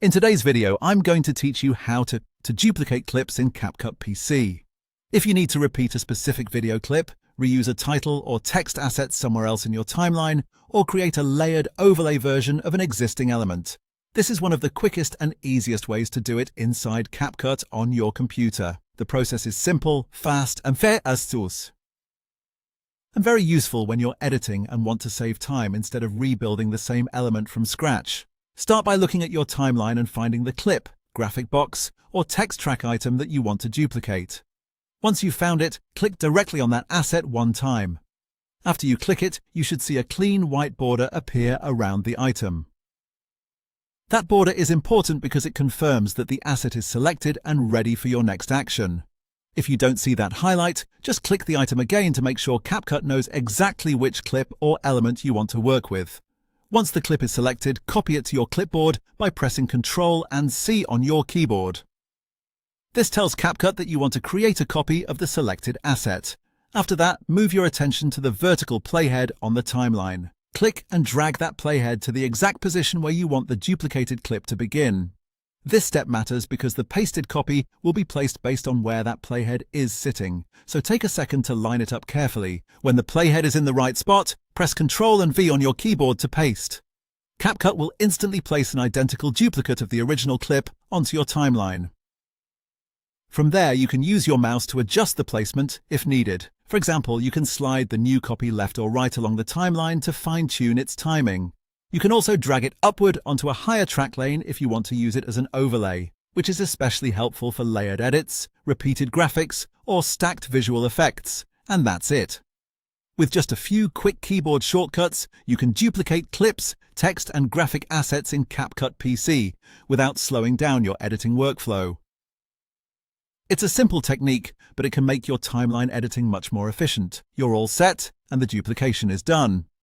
In today's video, I'm going to teach you how to duplicate clips in CapCut PC. If you need to repeat a specific video clip, reuse a title or text asset somewhere else in your timeline, or create a layered overlay version of an existing element, this is one of the quickest and easiest ways to do it inside CapCut on your computer. The process is simple, fast, and fair as sus. And very useful when you're editing and want to save time instead of rebuilding the same element from scratch. Start by looking at your timeline and finding the clip, graphic box, or text track item that you want to duplicate. Once you've found it, click directly on that asset one time. After you click it, you should see a clean white border appear around the item. That border is important because it confirms that the asset is selected and ready for your next action. If you don't see that highlight, just click the item again to make sure CapCut knows exactly which clip or element you want to work with. Once the clip is selected, copy it to your clipboard by pressing Ctrl and C on your keyboard. This tells CapCut that you want to create a copy of the selected asset. After that, move your attention to the vertical playhead on the timeline. Click and drag that playhead to the exact position where you want the duplicated clip to begin. This step matters because the pasted copy will be placed based on where that playhead is sitting, so take a second to line it up carefully. When the playhead is in the right spot, press Ctrl and V on your keyboard to paste. CapCut will instantly place an identical duplicate of the original clip onto your timeline. From there, you can use your mouse to adjust the placement if needed. For example, you can slide the new copy left or right along the timeline to fine-tune its timing. You can also drag it upward onto a higher track lane if you want to use it as an overlay, which is especially helpful for layered edits, repeated graphics, or stacked visual effects. And that's it. With just a few quick keyboard shortcuts, you can duplicate clips, text, and graphic assets in CapCut PC without slowing down your editing workflow. It's a simple technique, but it can make your timeline editing much more efficient. You're all set, and the duplication is done.